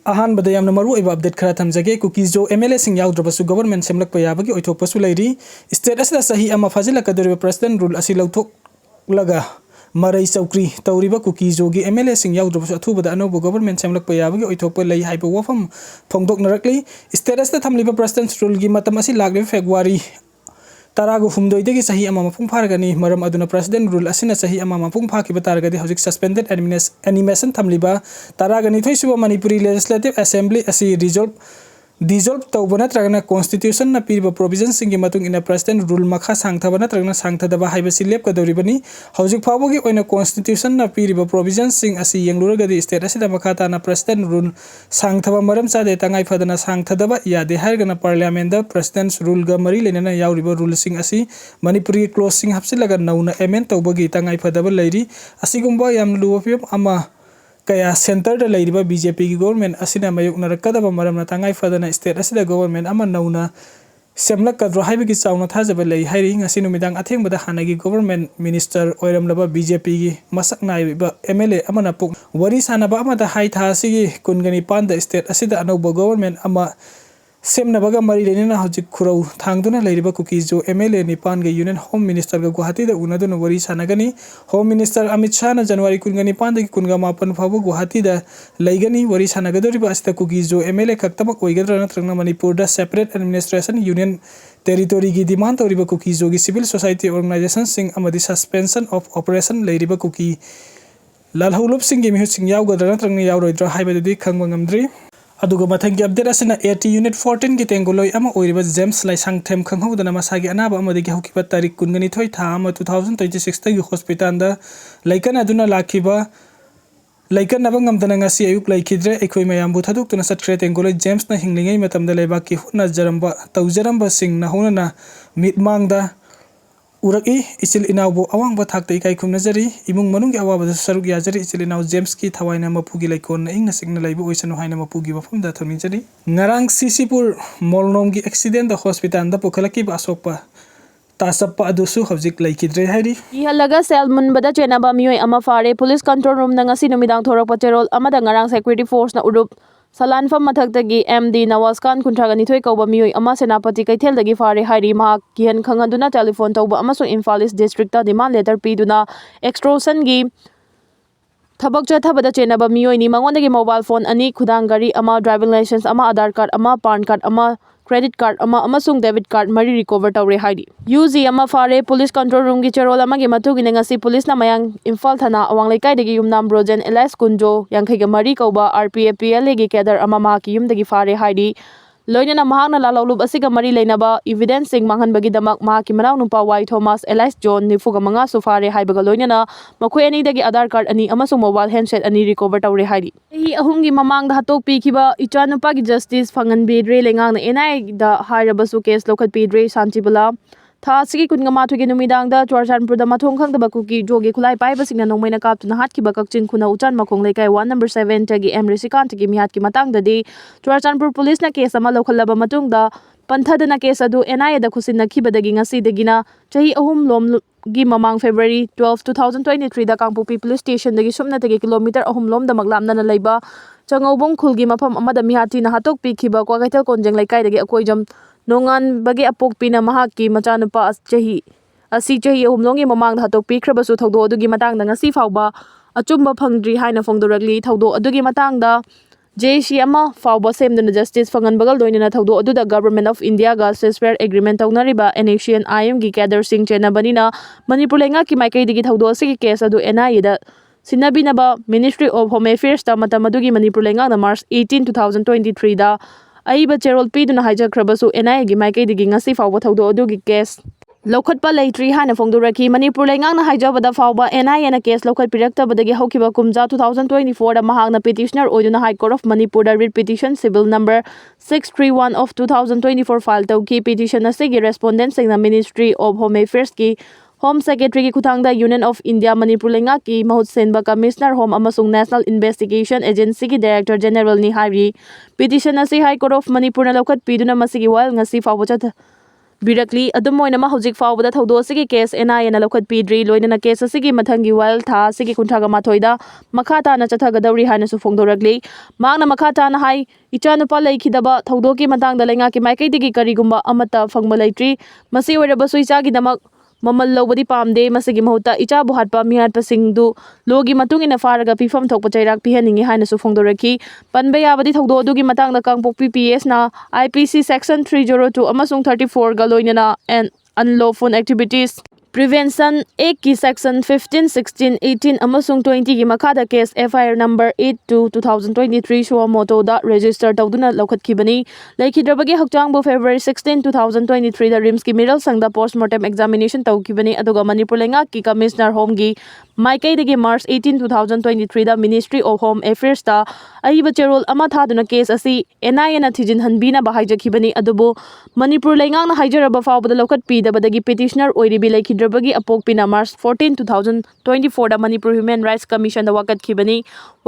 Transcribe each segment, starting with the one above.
अहान बदा यामना मरु एबा अपडेट खरा थमजगे कुकी जो एमएलए सिंह याउद्रबसु गवर्नमेंट सेमलक पयाबगी ओइथोपसु लैरी स्टेट असदा सही अमा फाजिलकदरिबा प्रेसिडेंट रूल असि लौथोक लगा मरई चौकरी तौरीबा कुकी जोगी एमएलए सिंह याउद्रबसु अथुबदा अनोबो गवर्नमेंट सेमलक पयाबगी ओइथोप लै हाइबा वफम फोंदोकनरकली स्टेट असदा थमलिबा प्रेसिडेंट रूल गी मतम असि लागले फेब्रुवारी तरागु हुमदोइदगी सही अमा मपुंग फारगनी मरम अदुना प्रेसिडेंट रूल असिना सही अमा मपुंग फाकिबा तारगदी हौजिक सस्पेंडेड एनिमेशन थमलिबा तरागनी थोइसुबा मणिपुरी लेजिस्लेटिव असेंबली असि डिजॉल्व तौबा नत्रगना कॉन्स्टिट्यूशन ना पीरिबा प्रोविजन सिंगी मतुंग इना प्रेसिडेंट रूल मखा सांगथबा नत्रगना सांगथदबा हाइबसि लेपकदौरिबनी हौजिक फावबगी ओइना कॉन्स्टिट्यूशन ना पीरिबा प्रोविजन सिंग असि यंगलुरगदी स्टेट असिदा मखाताना प्रेसिडेंट रूल सांगथबा मरम चादे तंगाई फदना सांगथदबा यादे हारगना पार्लियामेंट दा प्रेसिडेंट रूल गा मरी लेना याउरिबा रूल सिंग असि मणिपुरी क्लोज सिंग हपसिलगा नौना एमेंड तौबगी तंगाई फदबा लैरी असिगुंबा याम लुवफियम अमा कया सेंटर दा लैरिबा बीजेपी की गवर्नमेंट असिना मयुकनरकदबा मरमना तंगाई फदना स्टेट असिदा गवर्नमेंट अमा नौना सेमलकद्रो हाइबगी चाउना थाजबा लै हाइरि ngasi नुमिदांग अथेंगबदा हानागी गवर्नमेंट मिनिस्टर ओइरमलबा बीजेपी की मसक नाइबा एमएलए अमना पुक वरी सानबा अमदा हाइ थासिगी कुनगनी पांदा स्टेट असिदा अनौबा गवर्नमेंट अमा सेमनबगा मरी लेना हौजिक खुरौ थांगदुना लैरिबा कुकी जो एमएलए निपान गे यूनियन होम मिनिस्टर गा गुवाहाटी दा उनदुना वरी सानगनी होम मिनिस्टर अमित शाह ना जनवरी कुनगनी पान दा कुनगा मापन फाबो गुवाहाटी दा लैगनी वरी सानगदरिबा अस्ता कुकी जो एमएलए खक्तमक ओइगद्रा नत्रंगना मणिपुर दा सेपरेट एडमिनिस्ट्रेशन यूनियन टेरिटोरी की डिमांड तौरिबा कुकी जो की सिविल सोसाइटी ऑर्गेनाइजेशन सिंग अमदी सस्पेंशन ऑफ ऑपरेशन लैरिबा कुकी लालहौलुप सिंग गे मिहु सिंग यावगद्रा नत्रंगना यावरोइद्रा हाइबदि खंगबा ngamdri अदुगा मथंगी अपडेट असना 80 यूनिट 14 की तेंगोलोय अमा ओइरिबा जेम्स लाइसांगथेम खंगहौदना मसागी अनाबा अमदगी हौकिबा तारिख कुनगनी थोइ था अमा 2026 तगी हॉस्पिटल दा लैकन अदुना लाखिबा लैकन नबा ngamdana ngasi ayuk leikhidre ekhoi mayambu thaduktuna satkhre तेंगोलोय जेम्स ना हिंगलिंgai मतमदा लेबा की हुना जरंबा तौजरंबा सिंग ना होना मिटमांगदा उरकी इचिल इनावबो अवांगबा थाकते इकाई खुमनजरी इमुंग मनुंगी अवाबदा सरुक याजरी इचिल इनाव जेम्स की थवाइना मपुगी लाइकोन इंगना सिंगना लाइबो ओइसनो हाइना मपुगी वफमदा थमिंजरी ngarang sisipur molnomgi accident da hospital da pukhalaki asokpa tasappa adusu hojik laikidre hairi ihalaga selmun bada chenaba mioi ama fare police control room na ngasi numidang thorak patrol amada ngarang security force na urup Salanfam mathagdagi MD Nawaz Khan kuntragani thoi kauba mioi ama senapati kaitheldagi fare hairi mahak kihan khangaduna telephone tauba amasung Imphal East district ta demand letter piduna extortion gi thabak chathabada chenaba mioi ni mangondagi mobile phone ani khudang gari ama driving license ama Aadhaar card ama PAN card ama credit card ama amasung debit card mari recover tawre haidi UZ ama fare police control room gi cherol ama gi mathu gi ngasi police na mayang Imphal thana awang leikai dagi yumnam brojen Elias Kunjo yangkhai ga mari kauba RPAPL gi kedar ama ma ki yum dagi fare haidi loina na mahang na lalawlub asiga mari leinaba evidence sing manghan bagi damak ma ki manaw nupa Y Thomas Elias John nifuga manga su fare haibaga loina na makhoi ani dagi Aadhaar card ani amasung mobile handset ani recover tawre haidi hi ahumgi mamang da hatok pi khiba ichanupa gi justice phangan bidre lengang na NI da hairabasu case lokhat pidre santibala tha sigi kunga mathugi numidang da Churchanpur da mathong khang da kuki jogi khulai pai basing na nongmai na kap tuna hat ki bakakchin khuna uchan makhong lekai 1 number 7 tagi Risikant gi mihat ki matang da di Churchanpur police na case ama lokhalaba matung da panthadana case adu NI da khusin na khibadagi ngasi dagina chahi ahum lom gi mamang February 12 2023 da Kangpupi police station dagi sumna tagi kilometer ahum lom da maglamna na leiba changobong khulgi mafam amada mihati na hatok pi khiba kwa gaital konjeng leikai dagi akoijam nongan bagi apok pina mahaki machanupa chahi asi chahi ahumlongi mamang hatok pi khrabasu thawdo adugi matang da ngasi fawba achumba phangdri haina phongdoragli thawdo adugi matang da JC ama fawba semduna justice fangan bagal doinana thawdo adu da government of India ga ceasefire agreement tawnariba Annexation IM gi gather sing chenabanina Manipur lenga ki maikai digi thawdo asigi case adu NI da sinabinaba Ministry of Home Affairs ta matamadugi Manipur lenga na March 18 2023 da aiba cherol piduna haijakhrabasu NI gi maikai digi ngasi fawba thawdo adugi case lokhatpa leitri hana phongduraki Manipur lengang na haijabada fawba NI na case lokhat pirakta badagi haukiba kumja 2024 da mahagna petitioner oiduna High Court of Manipur da writ petition civil number 631 of 2024 file tawki petition asigi respondent singna Ministry of Home Affairs ki Home Secretary ki kuthangda Union of India Manipur lenga ki mahut senba Commissioner Home amasung National Investigation Agency ki Director General ni hairi petition asi High Court of Manipur na lokhat piduna masigi wal ngasi fawba बिरकली अदुम ओइनमा हौजिक फावबदा थौदो असigi case NIA na lokhat pidri loinana case असigi mathangi wal tha asigi kuntraga mathoida makha tana chathagadawri haina su phongdoragli magna makha tana hai icha nupa leikhidaba thौदो ki matangda lenga ki maikai digi karigumba amata phangba leitri masi oirabasu icha gi damak mamal lobadi pamde masigi mahuta icha buhatpa mihatpa singdu logi matungina faraga pifam thokpa chairak pihaningi haina su phongdoraki panbe yabadi thौदो adugi matangda kangpokpi PS na IPC section 302 amasung 34 ga loinana and unlawful activities Prevention Act ki section 15, 16, 18 amasung 20 ki makada case FIR number 82/2023 shwa moto da register tawduna lokhatkibani Leikhidrebagi hakchangbu February 16, 2023 da RIMS ki middle sangda postmortem examination tawkibani aduga Manipur lenga ki commissioner home gi Maikai dagi March 18, 2023 da Ministry of Home Affairs da ahiba cherol ama thaduna case asi NIA na thijin hanbina bahaijakibani adubu Manipur lengang na haijaraba fawbada lokhat pidabadagi petitioner oiribi Leikhidrebagi apokpina March 14, 2024 da Manipur Human Rights Commission da wakat khibani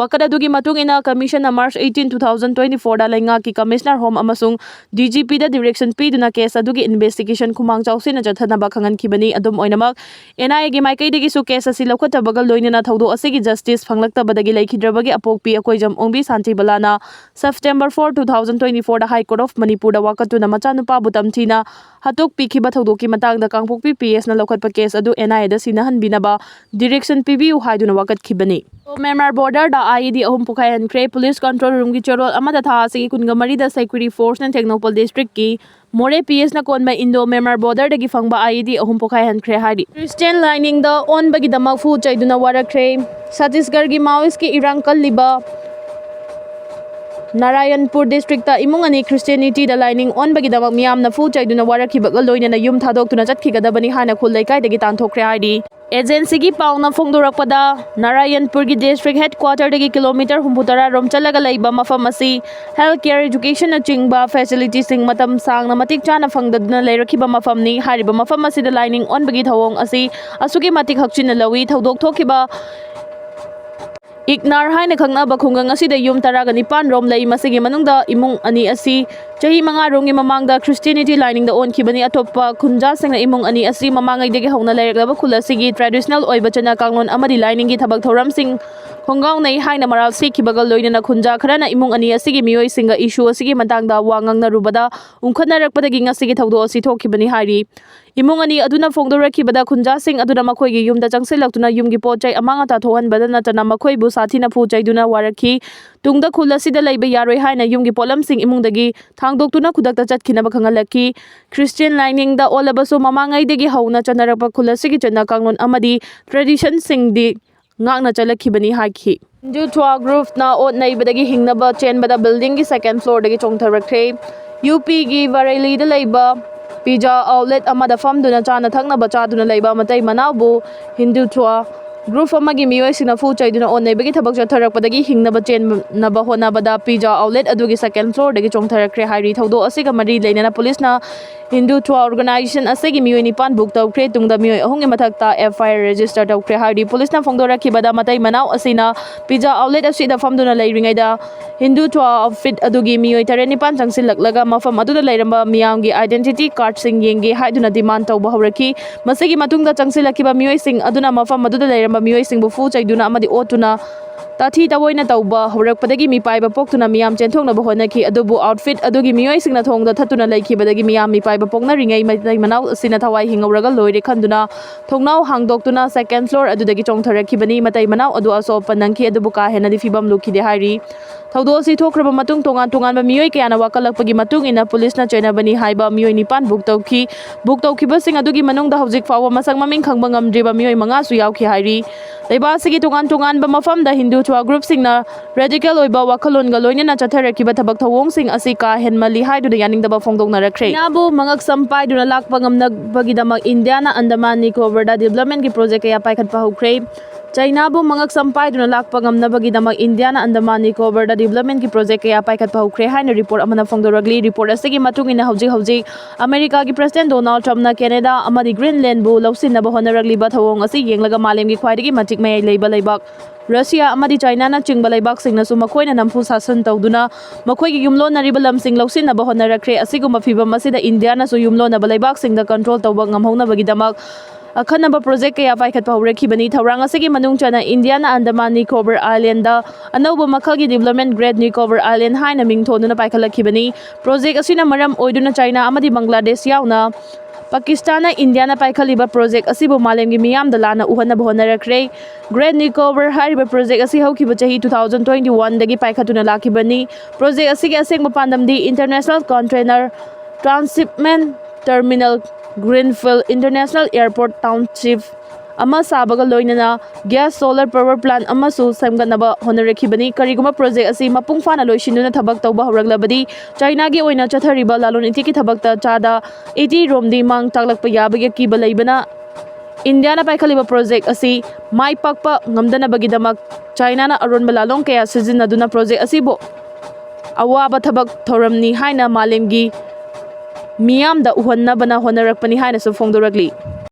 wakat adugi matung ina commission na March 18, 2024 da lenga ki commissioner home amasung DGP da direction piduna case adugi investigation khumang chawsina jathanaba khangan khibani adum oinamak NIA gi Maikai dagi su case asi lokhat bagal loinana thौदो asigi justice phanglaktabadagi Leikhidrebagi apokpi akoijam ongbi santi balana September 4, 2024 da High Court of Manipur da wakatuna machanupa butamthina hatok pikhiba thौदो ki matangda kangpokpi PS na lokhatpa case adu NIA da sinahanbinaba direction PBU haiduna wakat khibani Myanmar border da IED ahum pukai hankre police control room gi cherol amada tha asigi kungamari da security force na Technopol district ki More PS na konba Indo Myanmar border dagi fangba IED ahum pukai hankre hari Christian lining da on bagi damak fu chaiduna warakre Chhattisgarh gi Maoist ki irang kalliba Narayanpur district ta imung ani Christianity da lining on bagi damak miyam na fu chaiduna warakhibaga loinana yum thadok tuna chatkigadabani hana khul laikai dagi tanthokre hari Agency gi pauna phongdorakpada Narayanpur gi district headquarter dagi kilometer humutara rom chalaga laiba mafam asi healthcare education na chingba facilities sing matam sang na matik chana phangdaduna leirakhiba mafam ni hariba mafam asi da lining on bagi thawong asi asugi matik hakchin na lawi thodok thokhiba Ignar haina khangnaba khungang asida yum taraga nipan rom lai masigi manungda imung ani asi chahi manga rongi mamangda Christianity lining da on khibani atoppa khunja singna imung ani asi mamangai degi hauna lairakaba khulasigi traditional oiba chana kanglon amadi lining gi thabak thoram sing khongaung nei haina maral sikhibaga loinana khunja kharana imung ani asigi miyoi singa issue asigi matangda wangang na rubada ungkhana rakpadagi ngasigi thौदो asi thokhibani hari imung ani aduna phongdorakhibada khunja sing aduna makhoi gi yumda changsilaktuna yumgi pochai amanga ta thohan badana tana makhoi bu sathina phu chaiduna warakhi tungda khulasida leiba yaroi haina yumgi polam sing imungdagi thangdoktuna khudakta chatkhina bakhangalaki Christian lining da olabaso mamangai degi hauna chanarapa khulasigi chana kanglon amadi tradition sing di ngakna chalakhibani haikhi Hindu Thwa group na ot naibadagi hingnaba chenbada building gi second floor dagi chongtharakre UP gi Vareli da leiba Pizza outlet amada famduna chana thaknaba chaduna leiba matai manabu Hindu Thwa group amagi miyoi sina fu chaiduna on naibagi thabak chatharakpadagi hingnaba chenaba honabada pizza outlet adugi second floor dagi chongtharakre hairi thौदो asiga mari leinana police na Hindu Thwa organization asigi miyoi nipan book tawkre tungda miyoi ahungi mathakta FIR register tawkre hairi police na phongdorakhibada matai manau asina pizza outlet asida famduna leiringaida Hindu Thwa outfit adugi miyoi tarenipan changsilaklaga mafam aduda leiramba miyamgi identity card sing yengi haiduna demand tawba hawraki masigi matungda changsilakiba miyoi sing aduna mafam aduda leiramba miyoi sing bu fu chaiduna amadi otuna Tathi tawoina tawba horakpadagi mi paiba poktuna miyam chenthongna ba honaki adubu outfit adugi miyoi singna thongda thatuna leikhibadagi miyam mi paiba pokna ringai mai manau sina thawai hingauraga loire khanduna thongnau hangdoktuna second floor adudagi chongtharakibani matai manau adu aso panangki adubu ka hena di fibam lukhide hairi thौदो si thokraba matung tongan tongan ba miyoi kayana wakalakpagi matung ina police na chainabani haiba miyoi nipan book tawkhiba sing adugi manungda hojik fawa masang maming khangba ngamdriba miyoi manga su yawkhi hairi leiba sigi tongan tongan ba mafam da Hindu Thwa group singna radical oiba wakalon ga loinana chatharakiba thabak thawong sing asi ka henmali haiduna yaningdaba phongdokna rakre nabu mangak sampai duna lakpa ngamna bagidama India na Andaman Nicobar da development ki project ya paikhat pa hukre Chinabu mangak sampaiduna lakpa ngamnabagidamag Indiana Andaman Nicobarda development ki project kaya paikhatpa hukre haina report amana phongdoragli report asigi matungina hojik America ki President Donald Trump na Canada amadi Greenland bu lausinaba honaragli ba thawong asi yenglaga malemgi khwaidagi matik mayai leiba leibak Russia amadi China na chingba leibak singna su makoina nampu sasan tawduna makoigi yumlo na ribalam sing lausinaba honarakre asiguma phibam asida India na su yumlo na leibak singda control tawba ngamhongna bagidamak Akhanaba project kaya paikhatpa haurekhibani thaurang asigi manung chana Indiana Andaman Nicobar Island da anauba makhalgi development grade Nicobar Island haina mingthonuna paikhalakibani project asina maram oiduna China amadi Bangladesh yauna Pakistan na India na paikhaliba project asibu malemgi miyam da lana uhanaba honarakre Great Nicobar hariba project asi haukiba chahi 2021 dagi paikhatuna lakibani project asigi asengba pandamdi International Container Transshipment Terminal Greenfield International Airport Township ama sabaga loinana gas solar power plant amasu samganaba honarekhibani kariguma project asi mapung fana loisinduna thabak tawba horaglabadi China gi oina chathariba lalon itiki thabakta chada 80 romdi mang taklakpa yabagi kiba leibana India na paikhaliba project asi mai pakpa ngamdana bagidamak China na aron balalong kaya sizinaduna project asibo awaba thabak thoramni haina malemgi Miyam da uhan na bana honarakpani haina sa phongdoragli